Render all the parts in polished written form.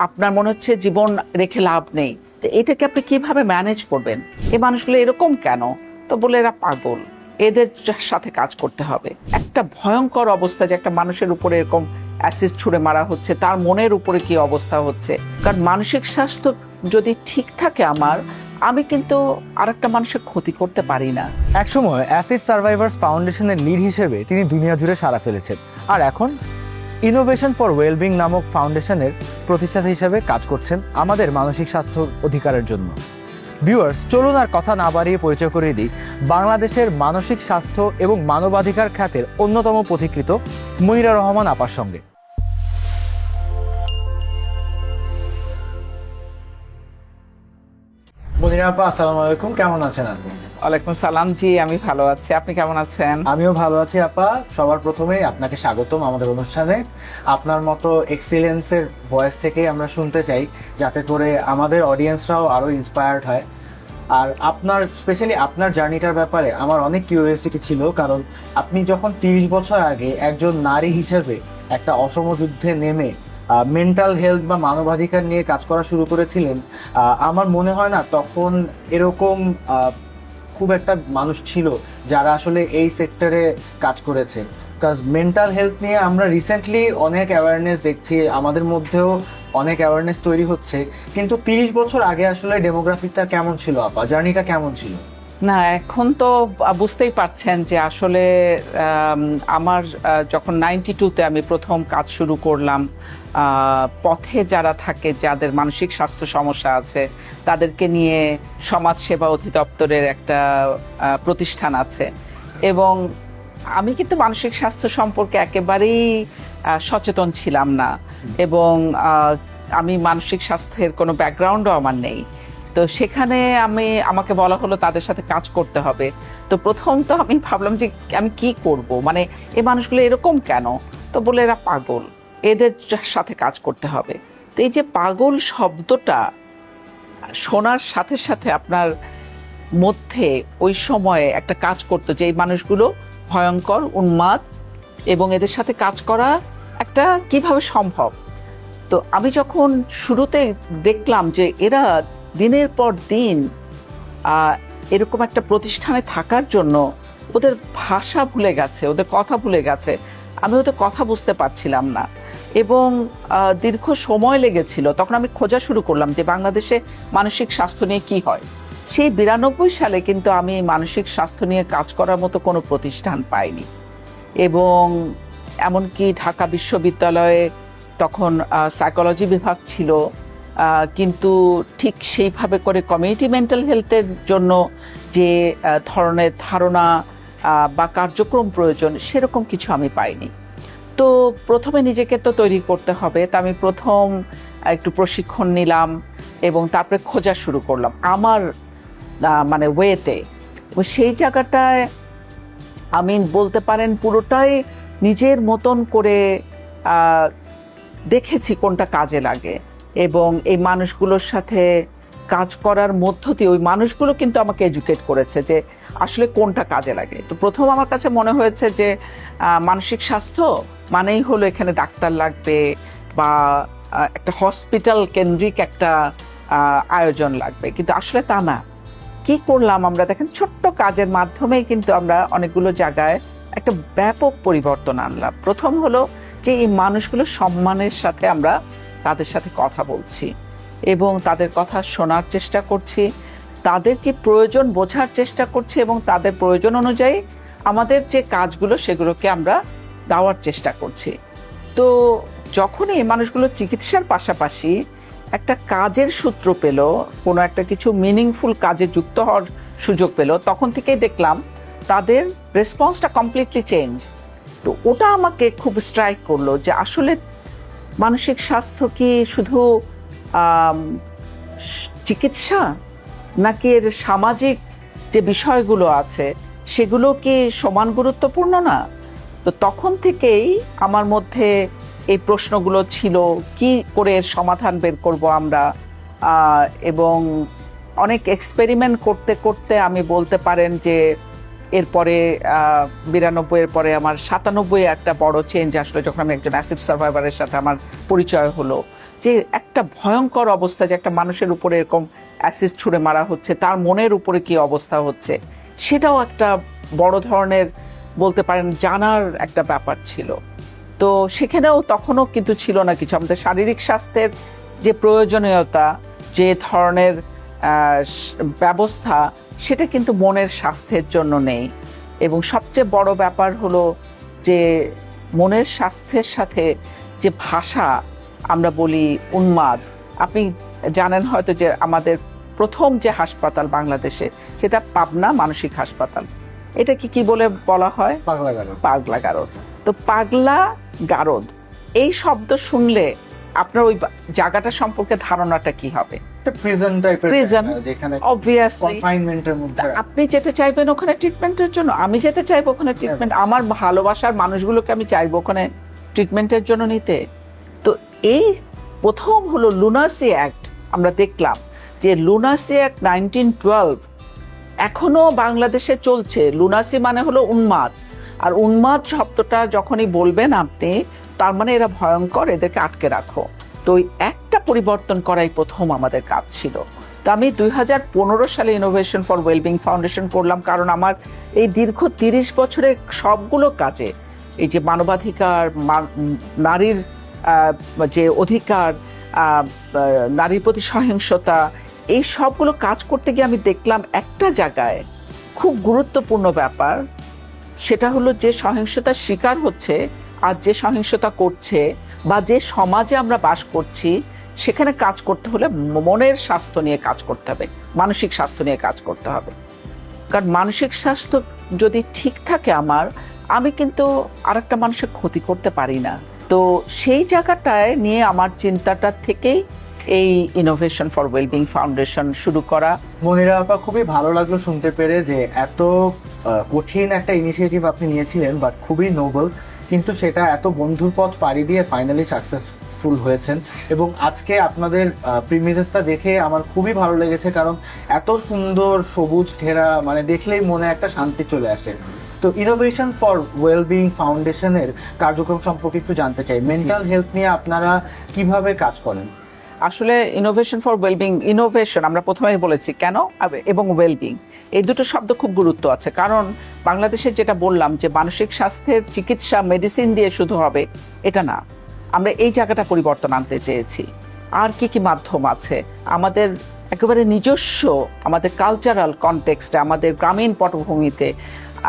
আপনার মনে হচ্ছে জীবন রেখে লাভ নেই, তো এটাকে আপনি কিভাবে ম্যানেজ করবেন? এই মানুষগুলো এরকম কেন? তো বলে এরা পাগল, এদের সাথে কাজ করতে হবে। একটা ভয়ঙ্কর অবস্থা যে একটা মানুষের উপরে এরকম অ্যাসিড ছুঁড়ে মারা হচ্ছে, তার মনের উপরে কি অবস্থা হচ্ছে। কারণ মানসিক স্বাস্থ্য যদি ঠিক থাকে আমি কিন্তু আরেকটা মানুষের ক্ষতি করতে পারি না। একসময় অ্যাসিড সার্ভাইভার্স ফাউন্ডেশনের লিড হিসেবে তিনি দুনিয়া জুড়ে সাড়া ফেলেছেন, আর এখন ইনোভেশন ফর ওয়েলবিং নামক ফাউন্ডেশনের প্রতিষ্ঠাতা হিসেবে কাজ করছেন আমাদের মানসিক স্বাস্থ্য অধিকারের জন্য। ভিউয়ার্স, চলুন আর কথা না বাড়িয়ে পরিচয় করিয়ে দিই বাংলাদেশের মানসিক স্বাস্থ্য এবং মানবাধিকার খাতের অন্যতম পথিকৃত মনিরা রহমান আপার সঙ্গে। মনিরা আপা, আসসালামু আলাইকুম, কেমন আছেন আপনি? ওয়ালাইকুম সালাম, জি আমি ভালো আছি, আপনি কেমন আছেন? আমিও ভালো আছি আপা। সবার প্রথমেই আপনাকে স্বাগতম আমাদের অনুষ্ঠানে। আপনার মতো এক্সিলেন্সের ভয়েস থেকে আমরা শুনতে চাই, যাতে করে আমাদের অডিয়েন্সরাও আরও ইন্সপায়ার্ড হয়। আর আপনার স্পেশালি আপনার জার্নিটার ব্যাপারে আমার অনেক কিউরিওসিটি ছিল, কারণ আপনি যখন 30 বছর আগে একজন নারী হিসেবে একটা অসম যুদ্ধে নেমে মেন্টাল হেলথ বা মানবাধিকার নিয়ে কাজ করা শুরু করেছিলেন, আমার মনে হয় না তখন এরকম খুব একটা মানুষ ছিল যারা আসলে এই সেক্টরে কাজ করেছে। কাজ মেন্টাল হেলথ নিয়ে আমরা রিসেন্টলি অনেক অ্যাওয়ারনেস দেখছি, আমাদের মধ্যেও অনেক অ্যাওয়ারনেস তৈরি হচ্ছে, কিন্তু 30 বছর আগে আসলে ডেমোগ্রাফিকটা কেমন ছিল আপা, জার্নিটা কেমন ছিল? না, এখন তো বুঝতেই পারছেন যে আসলে আমার যখন 92-তে আমি প্রথম কাজ শুরু করলাম, পথে যারা থাকে, যাদের মানসিক স্বাস্থ্য সমস্যা আছে, তাদেরকে নিয়ে সমাজসেবা অধিদপ্তরের একটা প্রতিষ্ঠান আছে, এবং আমি কিন্তু মানসিক স্বাস্থ্য সম্পর্কে একেবারেই সচেতন ছিলাম না, এবং আমি মানসিক স্বাস্থ্যের কোনো ব্যাকগ্রাউন্ডও আমার নেই। তো সেখানে আমাকে বলা হলো তাদের সাথে কাজ করতে হবে। তো প্রথম তো আমি ভাবলাম যে আমি কি করব, মানে এই মানুষগুলো এরকম কেন? তো বলে এরা পাগল, এদের সাথে কাজ করতে হবে। তো এই যে পাগল শব্দটা শোনার সাথে সাথে আপনার মধ্যে ওই সময়ে একটা কাজ করতো যে এই মানুষগুলো ভয়ঙ্কর, উন্মাদ, এবং এদের সাথে কাজ করা একটা কিভাবে সম্ভব। তো আমি যখন শুরুতে দেখলাম যে এরা দিনের পর দিন এরকম একটা প্রতিষ্ঠানে থাকার জন্য ওদের ভাষা ভুলে গেছে, ওদের কথা ভুলে গেছে, আমি ওদের কথা বুঝতে পারছিলাম না, এবং দীর্ঘ সময় লেগেছিল। তখন আমি খোঁজা শুরু করলাম যে বাংলাদেশে মানসিক স্বাস্থ্য নিয়ে কি হয়। সেই 92 সালে কিন্তু আমি মানসিক স্বাস্থ্য নিয়ে কাজ করার মতো কোনো প্রতিষ্ঠান পাইনি, এবং এমনকি ঢাকা বিশ্ববিদ্যালয়ে তখন সাইকোলজি বিভাগ ছিল, কিন্তু ঠিক সেইভাবে করে কমিউনিটি মেন্টাল হেলথের জন্য যে ধরনের ধারণা বা কার্যক্রম প্রয়োজন, সেরকম কিছু আমি পাইনি। তো প্রথমে নিজেকে তো তৈরি করতে হবে, তা আমি প্রথম একটু প্রশিক্ষণ নিলাম, এবং তারপরে খোঁজা শুরু করলাম আমার মানে ওয়েতে। সেই জায়গাটায় আমি বলতে পারেন পুরোটাই নিজের মতন করে দেখেছি কোনটা কাজে লাগে, এবং এই মানুষগুলোর সাথে কাজ করার মধ্য দিয়ে ওই মানুষগুলো কিন্তু আমাকে এডুকেট করেছে যে আসলে কোনটা কাজে লাগে। তো প্রথম আমার কাছে মনে হয়েছে যে মানসিক স্বাস্থ্য মানেই হলো এখানে ডাক্তার লাগবে বা একটা হসপিটাল কেন্দ্রিক একটা আয়োজন লাগবে, কিন্তু আসলে তা না। কি করলাম আমরা, দেখেন, ছোট্ট কাজের মাধ্যমেই কিন্তু আমরা অনেকগুলো জায়গায় একটা ব্যাপক পরিবর্তন আনলাম। প্রথম হলো যে এই মানুষগুলো সম্মানের সাথে আমরা তাদের সাথে কথা বলছি, এবং তাদের কথা শোনার চেষ্টা করছি, তাদের কি প্রয়োজন বোঝার চেষ্টা করছি, এবং তাদের প্রয়োজন অনুযায়ী আমাদের যে কাজগুলো সেগুলোকে আমরা দেওয়ার চেষ্টা করছি। তো যখনই এই মানুষগুলো চিকিৎসার পাশাপাশি একটা কাজের সূত্র পেল, কোনো একটা কিছু মিনিংফুল কাজে যুক্ত হওয়ার সুযোগ পেল, তখন থেকেই দেখলাম তাদের রেসপন্সটা কমপ্লিটলি চেঞ্জ। তো ওটা আমাকে খুব স্ট্রাইক করলো যে আসলে মানসিক স্বাস্থ্য কি শুধু চিকিৎসা, নাকি এর সামাজিক যে বিষয়গুলো আছে সেগুলো কি সমান গুরুত্বপূর্ণ না? তো তখন থেকেই আমার মধ্যে এই প্রশ্নগুলো ছিল, কি করে এর সমাধান বের করব আমরা, এবং অনেক এক্সপেরিমেন্ট করতে করতে আমি বলতে পারেন যে এরপরে 92-এর পরে আমার 97-এ একটা বড় চেঞ্জ আসলো, যখন আমি একজন অ্যাসিড সার্ভাইভারের সাথে আমার পরিচয় হলো, যে একটা ভয়ঙ্কর অবস্থা, যে একটা মানুষের উপরে এরকম অ্যাসিড ছুঁড়ে মারা হচ্ছে, তার মনের উপরে কি অবস্থা হচ্ছে, সেটাও একটা বড় ধরনের বলতে পারেন জানার একটা ব্যাপার ছিল। তো সেখানেও তখনও কিন্তু ছিল না কিছু। আমাদের শারীরিক স্বাস্থ্যের যে প্রয়োজনীয়তা, যে ধরনের ব্যবস্থা, সেটা কিন্তু মনের স্বাস্থ্যের জন্য নেই। এবং সবচেয়ে বড় ব্যাপার হলো যে মনের স্বাস্থ্যের সাথে যে ভাষা, আমরা বলি উন্মাদ। আপনি জানেন হয়তো যে আমাদের প্রথম যে হাসপাতাল বাংলাদেশে, সেটা পাবনা মানসিক হাসপাতাল। এটা কি বলে বলা হয়? পাগলা গারদ। পাগলা গারদ। তো পাগলা গারদ এই শব্দ শুনলে আপনার ওই জায়গাটা সম্পর্কে ধারণাটা কি হবে? প্রিজন টাইপের, প্রিজন, যেখানে অবভিয়াসলি কনফাইনমেন্টের মধ্যে। আপনি যেতে চাইবেন ওখানে ট্রিটমেন্টের জন্য, আমি যেতে চাইবো ওখানে ট্রিটমেন্ট, আমার ভালোবাসার মানুষগুলোকে আমি চাইবো ওখানে ট্রিটমেন্টের জন্য নিতে। তো এই প্রথম হলো লুনাসি অ্যাক্ট। আমরা দেখলাম যে লুনাসি অ্যাক্ট 1912 এখনো বাংলাদেশে চলছে। লুনাসি মানে হলো উন্মাদ, আর উন্মাদ শব্দটা যখনই বলবেন আপনি, তার মানে এরা ভয়ঙ্কর, এদেরকে আটকে রাখো। তো ওই একটা পরিবর্তন করাই প্রথম আমাদের কাজ ছিল। তো আমি 2015 সালে ইনোভেশন ফর ওয়েলবিং ফাউন্ডেশন করলাম, কারণ আমার এই দীর্ঘ 30 বছরের সবগুলো কাজে, এই যে মানবাধিকার, নারীর যে অধিকার, নারীর প্রতি সহিংসতা, এই সবগুলো কাজ করতে গিয়ে আমি দেখলাম একটা জায়গায় খুব গুরুত্বপূর্ণ ব্যাপার, সেটা হলো যে সহিংসতার শিকার হচ্ছে আর যে সহিংসতা করছে বা যে সমাজে আমরা বাস করছি, সেখানে কাজ করতে হলে মনের স্বাস্থ্য নিয়ে কাজ করতে হবে, মানসিক স্বাস্থ্য নিয়ে কাজ করতে হবে। কারণ মানসিক স্বাস্থ্য যদি ঠিক থাকে আমি কিন্তু আরেকটা মানুষের ক্ষতি করতে পারি না। তো সেই জায়গাটায় নিয়ে আমার চিন্তাটা থেকেই এই ইনোভেশন ফর ওয়েলবিং ফাউন্ডেশন শুরু করা। মনিরা আপা, খুবই ভালো লাগলো শুনতে পেরে যে এত কঠিন একটা ইনিশিয়েটিভ আপনি নিয়েছিলেন, বাট খুবই নোবেল, কিন্তু সেটা এত বন্ধুর পথ পাড়ি দিয়ে ফাইনালি সাকসেসফুল হয়েছেন। এবং আজকে আপনাদের প্রিমিসেসটা দেখে আমার খুবই ভালো লেগেছে, কারণ এত সুন্দর সবুজ ঘেরা, মানে দেখলেই মনে একটা শান্তি চলে আসে। তো ইনোভেশন ফর ওয়েলবিং ফাউন্ডেশনের কার্যক্রম সম্পর্কে একটু জানতে চাই। মেন্টাল হেলথ নিয়ে আপনারা কিভাবে কাজ করেন? আসলে ইনোভেশন ফর ওয়েলবিং, ইনোভেশন আমরা প্রথমেই বলেছি কেন, এবং ওয়েলবিং, এই দুটো শব্দ খুব গুরুত্ব আছে। কারণ বাংলাদেশের যেটা বললাম যে মানসিক স্বাস্থ্যের চিকিৎসা মেডিসিন দিয়ে শুধু হবে, এটা না। আমরা এই জায়গাটা পরিবর্তন আনতে চেয়েছি। আর কি মাধ্যম আছে আমাদের একেবারে নিজস্ব, আমাদের কালচারাল কনটেক্সটে, আমাদের গ্রামীণ পটভূমিতে,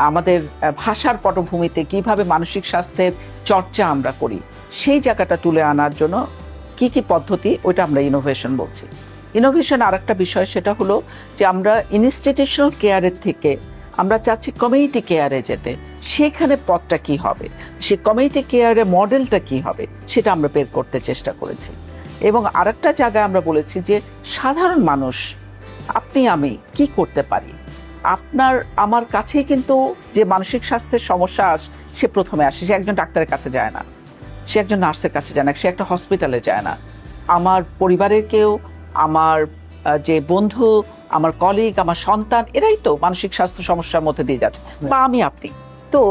আমাদের ভাষার পটভূমিতে কিভাবে মানসিক স্বাস্থ্যের চর্চা আমরা করি, সেই জায়গাটা তুলে আনার জন্য কি পদ্ধতি, ওইটা আমরা ইনোভেশন বলছি। ইনোভেশন আর একটা বিষয়, সেটা হলো যে আমরা ইনস্টিটিউশনাল কেয়ারের থেকে আমরা চাচ্ছি কমিউনিটি কেয়ারে যেতে। সেখানে পথটা কি হবে, সে কমিউনিটি কেয়ারের মডেলটা কি হবে, সেটা আমরা বের করতে চেষ্টা করেছি। এবং আরেকটা জায়গায় আমরা বলেছি যে সাধারণ মানুষ, আপনি আমি কি করতে পারি। আপনার আমার কাছেই কিন্তু যে মানসিক স্বাস্থ্যের সমস্যা সে প্রথমে আসে, সে একজন ডাক্তারের কাছে যায় না, সে একজন নার্সের কাছে যায় না, সে একটা হসপিটালে যায় না। আমার পরিবারের কেউ, আমার যে বন্ধু, আমার কলিগ, আমার সন্তান, এরাই তো মানসিক স্বাস্থ্য সমস্যার মধ্যে দিয়ে যাচ্ছে, বা আমি আপনি। তো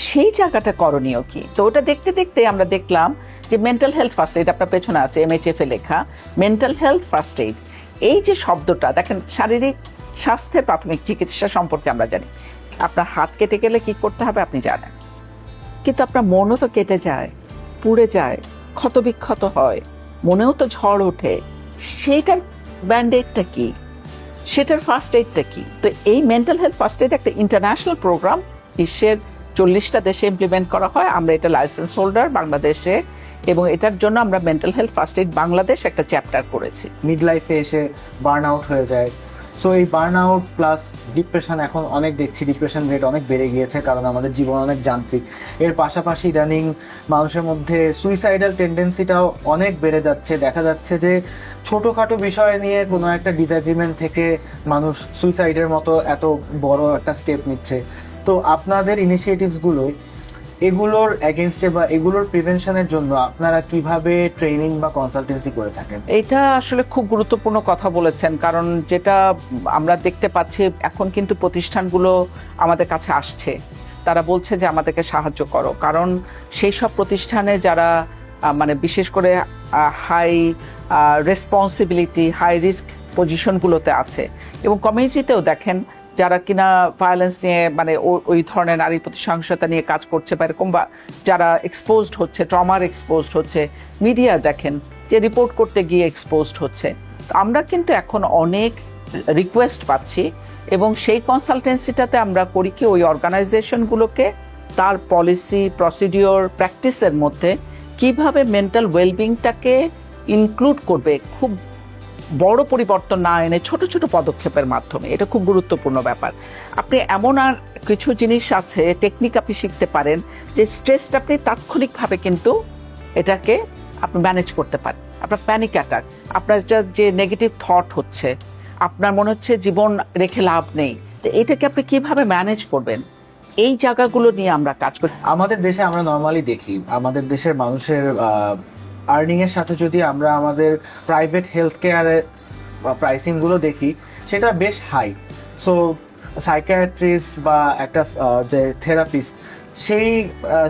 সেই জায়গাটা করণীয় কি? তো ওটা দেখতে দেখতে আমরা দেখলাম যে মেন্টাল হেলথ ফার্স্ট এইড, আপনার পেছনে আছে MHF এ লেখা মেন্টাল হেলথ ফার্স্ট এইড। এই যে শব্দটা দেখেন, শারীরিক স্বাস্থ্যের প্রাথমিক চিকিৎসা সম্পর্কে আমরা জানি। আপনার হাত কেটে গেলে কি করতে হবে আপনি জানেন, কিন্তু আপনার মনও তো কেটে যায়, পুড়ে যায়, ক্ষতবিক্ষত হয়, মনেও তো ঝড় ওঠে। সেইটার ব্যান্ডেডটা কি, সেটার ফার্স্ট এইডটা কি? তো এই মেন্টাল হেলথ ফার্স্ট এইড একটা ইন্টারন্যাশনাল প্রোগ্রাম, বিশ্বের 40টা দেশে ইমপ্লিমেন্ট করা হয়। আমরা এটা লাইসেন্স হোল্ডার বাংলাদেশে, এবং এটার জন্য আমরা mental health first aid Bangladesh একটা চ্যাপ্টার করেছি। মিড লাইফে এসে বার্ন আউট হয়ে যায়। সো এই বার্ন আউট প্লাস ডিপ্রেশন, এখন অনেক দেখছি ডিপ্রেশন রেট অনেক বেড়ে গিয়েছে, কারণ আমাদের জীবন অনেক যান্ত্রিক। এর পাশাপাশি ইদানিং মানুষের মধ্যে সুইসাইডাল টেন্ডেন্সিটাও অনেক বেড়ে যাচ্ছে। দেখা যাচ্ছে যে ছোটোখাটো বিষয় নিয়ে কোনো একটা ডিসএগ্রিমেন্ট থেকে মানুষ সুইসাইডের মতো এত বড় একটা স্টেপ নিচ্ছে। তো আপনাদের ইনিশিয়েটিভসগুলো এগুলোর এগেনস্টে বা এগুলোর প্রিভেনশনের জন্য আপনারা কিভাবে ট্রেনিং বা কনসালটেন্সি করে থাকেন? এটা আসলে খুব গুরুত্বপূর্ণ কথা বলেছেন, কারণ যেটা আমরা দেখতে পাচ্ছি এখন কিন্তু প্রতিষ্ঠানগুলো আমাদের কাছে আসছে, তারা বলছে যে আমাদেরকে সাহায্য করো। কারণ সেই সব প্রতিষ্ঠানে যারা মানে বিশেষ করে হাই রেসপন্সিবিলিটি হাই রিস্ক পজিশনগুলোতে আছে, এবং কমিউনিটিতেও দেখেন যারা কিনা ভায়োলেন্স নিয়ে মানে ওই ধরনের নারী প্রতি সহিংসতা নিয়ে কাজ করছে বা এরকম, বা যারা এক্সপোজড হচ্ছে, ট্রমার এক্সপোজড হচ্ছে, মিডিয়া দেখেন যে রিপোর্ট করতে গিয়ে এক্সপোজড হচ্ছে। আমরা কিন্তু এখন অনেক রিকোয়েস্ট পাচ্ছি, এবং সেই কনসালটেন্সিটাতে আমরা করি কি ওই অর্গানাইজেশনগুলোকে তার পলিসি প্রসিডিওর প্র্যাকটিসের মধ্যে কিভাবে মেন্টাল ওয়েলবিংটাকে ইনক্লুড করবে, খুব বড় পরিবর্তন না এনে ছোট ছোট পদক্ষেপের মাধ্যমে। এটা খুব গুরুত্বপূর্ণ ব্যাপার। আপনি এমন আর কিছু জিনিস আছে, টেকনিক আপনি শিখতে পারেন যে স্ট্রেসটা আপনি তাৎক্ষণিকভাবে কিন্তু এটাকে আপনি ম্যানেজ করতে পারেন। আপনার প্যানিক অ্যাটাক, আপনার যে নেগেটিভ থট হচ্ছে, আপনার মনে হচ্ছে জীবন রেখে লাভ নেই, তো এটাকে আপনি কিভাবে ম্যানেজ করবেন, এই জায়গাগুলো নিয়ে আমরা কাজ করি। আমাদের দেশে আমরা নর্মালি দেখি আমাদের দেশের মানুষের আর্নিং এর সাথে যদি আমরা আমাদের প্রাইভেট হেলথ কেয়ারের প্রাইসিংগুলো দেখি, সেটা বেশ হাই। সো সাইকিয়াট্রিস্ট বা একটা যে থেরাপিস্ট, সেই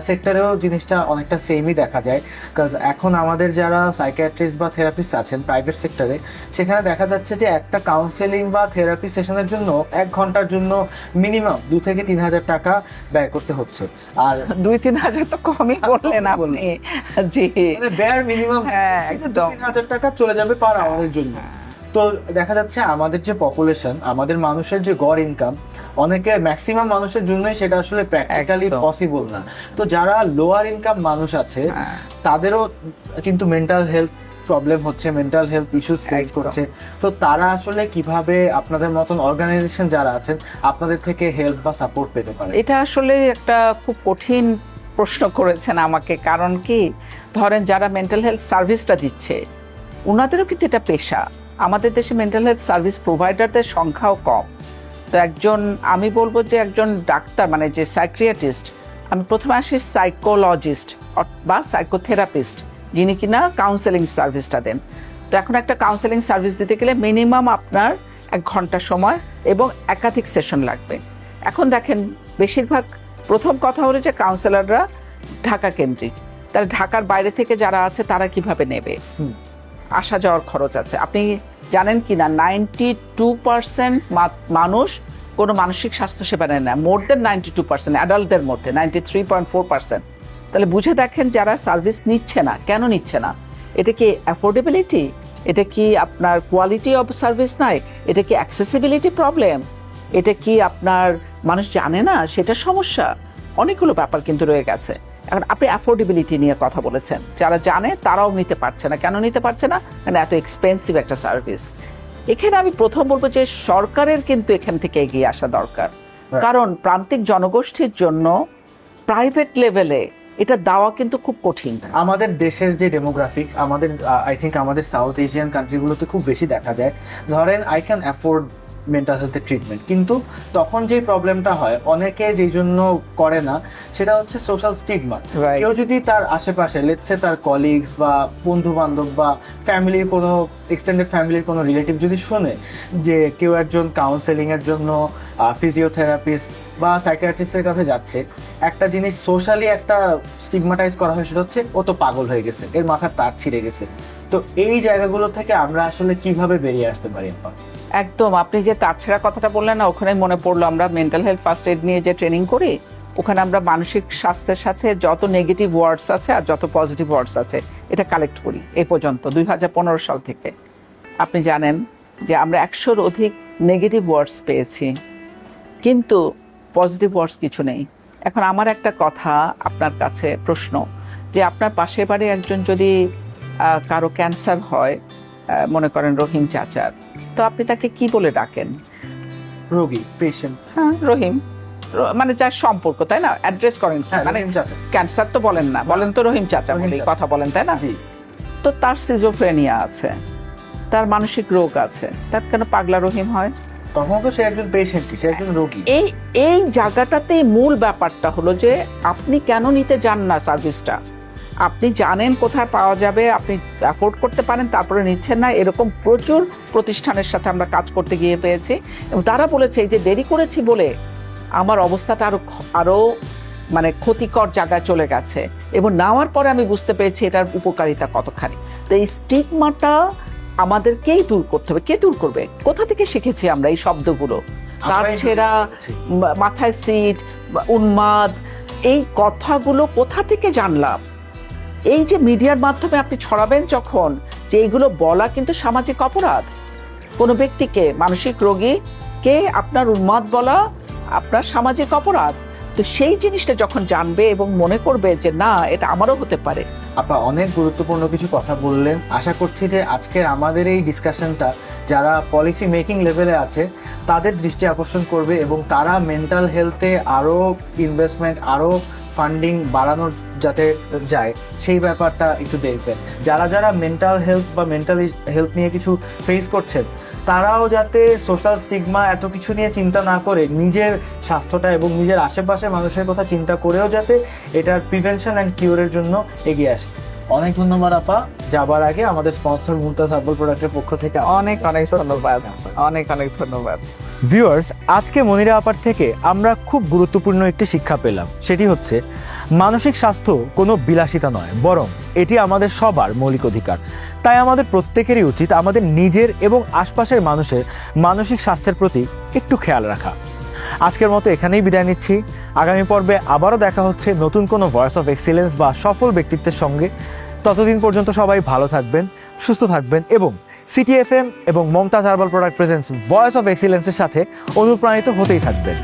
সেক্টরেও জিনিসটা অনেকটা সেমই দেখা যায়। কারণ এখন আমাদের যারা সাইকিয়াট্রিস্ট বা থেরাপিস্ট আছেন প্রাইভেট সেক্টরে, সেখানে দেখা যাচ্ছে যে একটা কাউন্সেলিং বা থেরাপি সেশনের জন্য 1 ঘন্টার জন্য মিনিমাম 2 থেকে 3 হাজার টাকা ব্যয় করতে হচ্ছে। আর 2-3 হাজার তো কমই বললেন আপনি। জি, ব্যয় মিনিমাম হ্যাঁ, একদম 3 হাজার টাকা চলে যাবে পার আওয়ারের জন্য। তো দেখা যাচ্ছে আমাদের যে পপুলেশন, আমাদের মানুষের যে গড় ইনকাম, অনেকে ম্যাক্সিমাম মানুষের জন্যই সেটা আসলে প্র্যাকটিক্যালি পসিবল না। তো যারা লোয়ার ইনকাম মানুষ আছে তাদেরও কিন্তু মেন্টাল হেলথ প্রবলেম হচ্ছে, মেন্টাল হেলথ ইস্যুস ফেস করছে। তো তারা আসলে কিভাবে আপনাদের মতন অর্গানাইজেশন যারা আছেন আপনাদের থেকে হেল্প বা সাপোর্ট পেতে পারে? এটা আসলে একটা খুব কঠিন প্রশ্ন করেছেন আমাকে। কারণ কি, ধরেন যারা মেন্টাল হেলথ সার্ভিসটা দিচ্ছে ওনাদেরও কিন্তু এটা পেশা। আমাদের দেশে মেন্টাল হেলথ সার্ভিস প্রোভাইডারদের সংখ্যাও কম। তো আমি বলবো যে একজন ডাক্তার মানে যে সাইকিয়াট্রিস্ট, আমি প্রথমে আসি সাইকোলজিস্ট বা সাইকোথেরাপিস্ট, যিনি কিনা কাউন্সেলিং সার্ভিসটা দেন। তো এখন একটা কাউন্সেলিং সার্ভিস দিতে গেলে মিনিমাম আপনার 1 ঘন্টা সময় এবং একাধিক সেশন লাগবে। এখন দেখেন বেশিরভাগ প্রথম কথা হলো যে কাউন্সেলররা ঢাকা কেন্দ্রিক, তাহলে ঢাকার বাইরে থেকে যারা আছে তারা কিভাবে নেবে, আসা যাওয়ার খরচ আছে। আপনি জানেন কি না 92% মানুষ কোনো মানসিক স্বাস্থ্য সেবা নেয় না, মোর দেন 92% অ্যাডাল্টদের মধ্যে 93.4%। তাহলে বুঝে দেখেন যারা সার্ভিস নিচ্ছে না, কেন নিচ্ছে না? এটা কি অ্যাফোর্ডেবিলিটি, এটা কি আপনার কোয়ালিটি অফ সার্ভিস নাই, এটা কি অ্যাক্সেসিবিলিটি প্রবলেম, এটা কি আপনার মানুষ জানে না সেটা সমস্যা? অনেকগুলো ব্যাপার কিন্তু রয়ে গেছে। এখন আপনি অ্যাফোর্ডেবিলিটি নিয়ে কথা বলেছেন, যারা জানে তারাও নিতে পারছে না। কেন নিতে পারছে না? মানে এত এক্সপেন্সিভ একটা সার্ভিস। এখানে আমি প্রথম বলবো যে সরকারের কিন্তু এখান থেকে এগিয়ে আসা দরকার, কারণ প্রান্তিক জনগোষ্ঠীর জন্য প্রাইভেট লেভেলে এটা দেওয়া কিন্তু খুব কঠিন। আমাদের দেশের যে ডেমোগ্রাফিক, আমাদের আই থিঙ্ক আমাদের সাউথ এশিয়ান কান্ট্রিগুলোতে খুব বেশি দেখা যায়। ধরেন আই ক্যান অ্যাফোর্ড মেন্টাল হেলথের ট্রিটমেন্ট, কিন্তু তখন যে প্রবলেমটা হয় অনেকে যেই জন্য করে না, সেটা হচ্ছে সোশ্যাল স্টিগমা। কেউ যদি তার আশেপাশে লেটসে তার কলিগস বা বন্ধু বান্ধব বা ফ্যামিলির কোনো এক্সটেন্ডেড ফ্যামিলির কোনো রিলেটিভ যদি শোনে যে কেউ একজন কাউন্সেলিং এর জন্য ফিজিওথেরাপিস্ট বা সাইকিয়াট্রিস্টের কাছে যাচ্ছে, একটা জিনিস সোশ্যালি একটা স্টিগমাটাইজ করা হয়, সেটা হচ্ছে ও তো পাগল হয়ে গেছে, এর মাথার তার ছিঁড়ে গেছে। তো এই জায়গাগুলো থেকে আমরা আসলে কিভাবে বেরিয়ে আসতে পারি? একদম, আপনি যে তার ছেঁড়া কথাটা বললেন না, ওখানে মনে পড়লো আমরা মেন্টাল হেলথ ফার্স্ট এড নিয়ে যে ট্রেনিং করি, ওখানে আমরা মানসিক স্বাস্থ্যের সাথে যত নেগেটিভ ওয়ার্ডস আছে আর যত পজিটিভ ওয়ার্ডস আছে এটা কালেক্ট করি। এই পর্যন্ত 2015 সাল থেকে আপনি জানেন যে আমরা 100-র অধিক নেগেটিভ ওয়ার্ডস পেয়েছি, কিন্তু পজিটিভ ওয়ার্ডস কিছু নেই। এখন আমার একটা কথা আপনার কাছে, প্রশ্ন, যে আপনার পাশের বাড়ি একজন যদি কারো ক্যান্সার হয়, মনে করেন রহিম চাচার, তো আপনি তাকে কি বলে ডাকেন? রোগী, পেশেন্ট। হ্যাঁ, রহিম, মানে যার সম্পর্ক, তাই না? অ্যাড্রেস করেন, মানে ক্যান্সার তো বলেন না, বলেন তো রহিম চাচা বলে কথা বলেন, তাই না? তো তার সিজোফ্রেনিয়া আছে, তার মানসিক রোগ আছে, তার কেন পাগলা রহিম হয়? তখন তো সে একজন পেশেন্টই, সে একজন রোগী। এই জায়গাটাতে মূল ব্যাপারটা হলো যে আপনি কেন নিতে যান না সার্ভিসটা? আপনি জানেন কোথায় পাওয়া যাবে, আপনি অ্যাফোর্ড করতে পারেন, তারপরে নিচ্ছেন না। এরকম প্রচুর প্রতিষ্ঠানের সাথে আমরা কাজ করতে গিয়ে পেয়েছি, এবং তারা বলেছে এই যে দেরি করেছি বলে আমার অবস্থাটা আরো মানে ক্ষতিকর জায়গায় চলে গেছে, এবং নেওয়ার পরে আমি বুঝতে পেরেছি এটার উপকারিতা কতখানি। তো এই স্টিগমাটা আমাদেরকেই দূর করতে হবে। কে দূর করবে? কোথা থেকে শিখেছি আমরা এই শব্দগুলো? তার ছেঁড়া, মাথায় সিট, উন্মাদ, এই কথাগুলো কোথা থেকে জানলাম? এই যে মিডিয়ার মাধ্যমে আপনি ছড়াবেন যখন, যে এইগুলো বলা কিন্তু সামাজিক অপরাধ। কোনো ব্যক্তিকে, মানসিক রোগীকে আপনার উন্মাদ বলা আপনার সামাজিক অপরাধ। তো সেই জিনিসটা যখন জানবে এবং মনে করবে যে না, এটা আমারও হতে পারে। আপা অনেক গুরুত্বপূর্ণ কিছু কথা বললেন। আশা করছি যে আজকের আমাদের এই ডিসকাশনটা যারা পলিসি মেকিং লেভেলে আছে তাদের দৃষ্টি আকর্ষণ করবে, এবং তারা মেন্টাল হেলথে আরও ইনভেস্টমেন্ট, আরও ফান্ডিং বাড়ানোর যাতে যায় সেই ব্যাপারটা একটু দেখবেন। যারা যারা মেন্টাল হেলথ বা মেন্টাল হেলথ নিয়ে কিছু ফেস করছেন, তারাও যাতে সোশ্যাল স্টিগমা এত কিছু নিয়ে চিন্তা না করে নিজের স্বাস্থ্যটা এবং নিজের আশেপাশে মানুষের কথা চিন্তা করেও যাতে এটার প্রিভেনশন অ্যান্ড কিউরের জন্য এগিয়ে আসে। অনেক ধন্যবাদ আপা। যাবার আগে আমাদের স্পন্সর মুমতাজ হার্বাল প্রোডাক্টের পক্ষ থেকে অনেক অনেক ধন্যবাদ, অনেক অনেক ধন্যবাদ। ভিউয়ার্স, আজকে মনিরা আপার থেকে আমরা খুব গুরুত্বপূর্ণ একটি শিক্ষা পেলাম। সেটি হচ্ছে মানসিক স্বাস্থ্য কোনো বিলাসিতা নয়, বরং এটি আমাদের সবার মৌলিক অধিকার। তাই আমাদের প্রত্যেকেরই উচিত আমাদের নিজের এবং আশপাশের মানুষের মানসিক স্বাস্থ্যের প্রতি একটু খেয়াল রাখা। আজকের মতো এখানেই বিদায় নিচ্ছি। আগামী পর্বে আবারও দেখা হচ্ছে নতুন কোনো ভয়েস অফ এক্সিলেন্স বা সফল ব্যক্তিত্বের সঙ্গে। ততদিন পর্যন্ত সবাই ভালো থাকবেন, সুস্থ থাকবেন এবং সিটি এফএম এবং Mumtaz herbal product presents voice of এক্সিলেন্সের সাথে অনুপ্রাণিত হতেই থাকবেন।